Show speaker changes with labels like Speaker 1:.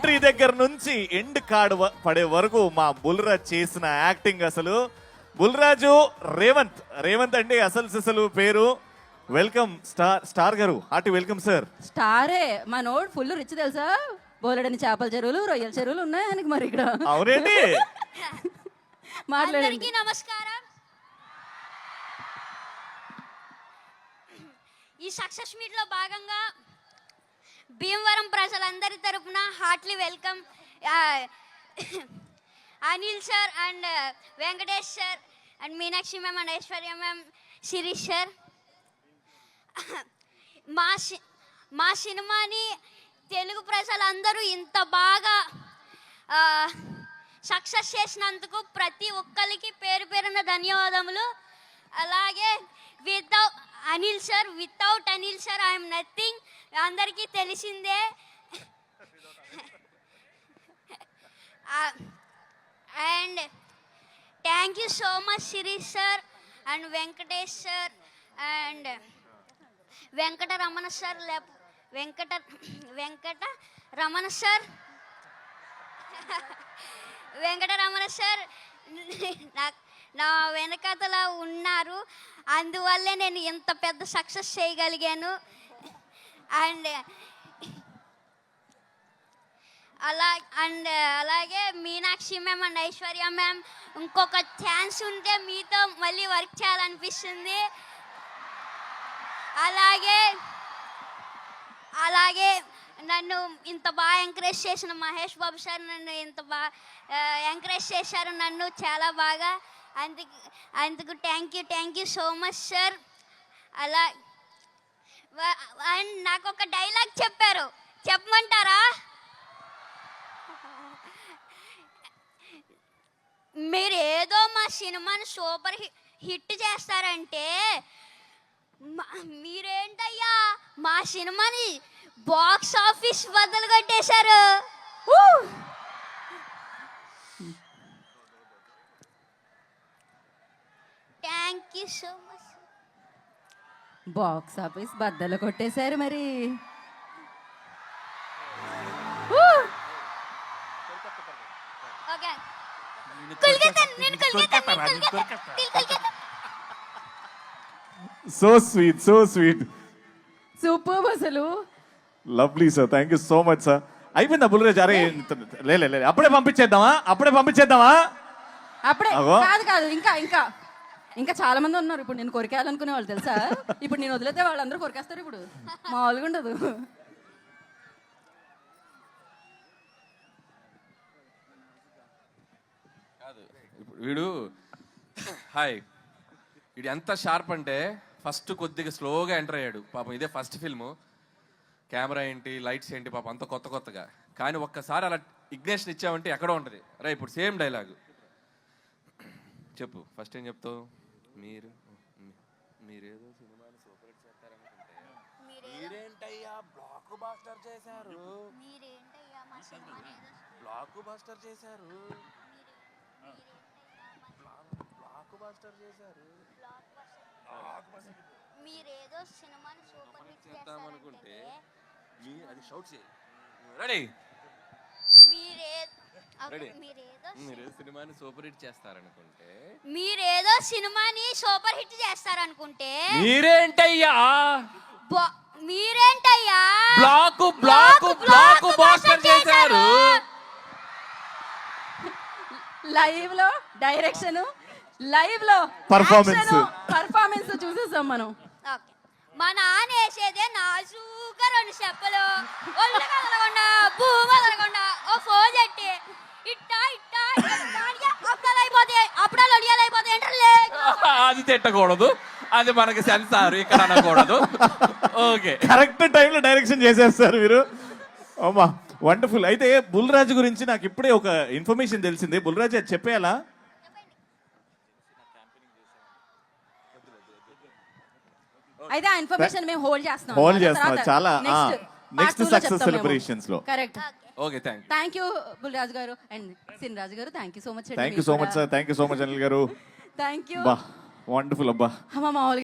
Speaker 1: Entry దగ్గర నుంచి end card పడే వరకు మా బుల్రాజ్ చేసిన యాక్టింగ్ అసలు. బుల్రాజు రేవంత్, రేవంత్ అంటే అసలు సిసలు పేరు. వెల్కమ్ స్టార్ గారు, హార్టీ వెల్కమ్ సార్.
Speaker 2: స్టారే మా నోడ్ ఫుల్ రిచ్ తెలుసా, బోలెడని చేపల చెరువులు రొయ్యల చెరువులు ఉన్నాయి ఆయనకి మరి ఇక్కడ.
Speaker 1: అవునండి.
Speaker 2: మాట్లాడండి.
Speaker 3: నమస్కారం. ఈ సక్సెస్ మీట్ లో భాగంగా భీమవరం ప్రజలందరి తరపున heartily welcome Anil sir and Venkatesh sir and Meenakshi ma'am and Aishwarya ma'am, Shirish sir. మా సినిమాని తెలుగు ప్రజలందరూ ఇంత బాగా సక్సెస్ చేసినందుకు ప్రతి ఒక్కరికి పేరు పేరున ధన్యవాదములు. అలాగే without Anil sir I'm nothing, అందరికీ తెలిసిందే. And thank you so much Shirish sir and Venkatesh sir and Venkataramana sir. Venkataramana sir నా వెనకతలా ఉన్నారు, అందువల్లే నేను ఇంత పెద్ద సక్సెస్ చేయగలిగాను. అండ్ అలాగే Meenakshi ma'am and Aishwarya ma'am, ఇంకొక ఛాన్స్ ఉంటే మీతో మళ్ళీ వర్క్ చేయాలనిపిస్తుంది. అలాగే నన్ను ఇంత బాగా ఎంకరేజ్ చేసిన మహేష్ బాబు సార్ నన్ను ఇంత బాగా ఎంకరేజ్ చేశారు నన్ను చాలా బాగా. అందుకు thank you so much sir. And నాకు ఒక డైలాగ్ చెప్పారు, చెప్పమంటారా? మీరు ఏదో మా సినిమాని సూపర్ హిట్ చేస్తారంటే మీరేంటయ్యా మా సినిమాని బాక్స్ ఆఫీస్ బద్దలు కొట్టేశారు. Thank you so much.
Speaker 2: Box office బద్దలు కొట్టేశారు మరి.
Speaker 3: Okay
Speaker 1: so sweet, so sweet,
Speaker 2: super అసలు.
Speaker 1: Lovely sir, thank you so much sir. అయిపోయిందా బుల్రాజ్? అరే లే అప్పుడే పంపించేద్దామా?
Speaker 2: అప్పుడే కాదు ఇంకా ఇంకా ఇంకా చాలా మంది ఉన్నారు. ఇప్పుడు నేను కొరికేయాలనుకునే వాళ్ళు తెలుసా, ఇప్పుడు నేను వదిలేతే వాళ్ళందరూ కొరికేస్తారు. ఇప్పుడు మామూలుగా ఉండదు.
Speaker 4: వీడు హాయ్, వీడు ఎంత షార్ప్ అంటే ఫస్ట్ కొద్దిగా స్లోగా ఎంటర్ అయ్యాడు పాపం. ఇదే ఫస్ట్ ఫిల్ము, కెమెరా ఏంటి లైట్స్ ఏంటి పాపం అంత కొత్తగా. కానీ ఒక్కసారి అలా ఇగ్నేషన్ ఇచ్చామంటే ఎక్కడో ఉంటుంది. రే ఇప్పుడు సేమ్ డైలాగు చెప్పు. ఫస్ట్ ఏం చెప్తావు? మీరేదో సినిమాని సూపర్ హిట్ చేస్తారనుకుంటే మీరేంటయ్యా బ్లాక్ బాస్టర్ చేశారు.
Speaker 3: మీరేదో సినిమాని సూపర్ హిట్
Speaker 4: చేద్దామనుకుంటే అది షౌట్ చేయి. రెడీ? మీరేదో సినిమాని సూపర్ హిట్ చేస్తారనుకుంటే మీరేంటయ్యా బ్లాక్ బాస్టర్ చేశారు.
Speaker 2: లైవ్ లో డైరెక్షన్, లైవ్ లో పర్ఫార్మెన్స్ చూసేసాం మనం.
Speaker 3: మా నాన్న వేసేదే నాజూగా 2 చెప్పలు, ఒళ్ళు కదలకుండా భూమి కదలకుండా ఓ ఫోన్ చెట్టి అప్పుడాలు ఒడియాలైపోతాయి.
Speaker 4: అది తిట్టకూడదు, అది మనకి సెన్సార్ ఇక్కడ అనకూడదు. ఓకే,
Speaker 1: కరెక్ట్ టైంలో డైరెక్షన్ చేసేస్తారు మీరు. అమ్మా వండర్ఫుల్. అయితే బుల్రాజ్ గురించి నాకు ఇప్పుడే ఒక ఇన్ఫర్మేషన్ తెలిసింది. బుల్రాజ్ అది చెప్పేయాలా?
Speaker 2: అయితే ఆ ఇన్ఫర్మేషన్ మేము హోల్డ్ చేస్తాం.
Speaker 1: చాలా నెక్స్ట్ సక్సెస్ సెలబ్రేషన్స్ లో.
Speaker 2: Correct.
Speaker 4: Okay,
Speaker 2: thank you Bulraj garu and సిన్ Raju garu. Thank you so much.
Speaker 1: Thank you so much sir. Thank you so much Anil garu.
Speaker 2: Thank you.
Speaker 1: Wonderful అబ్బా.
Speaker 2: మామూలుగా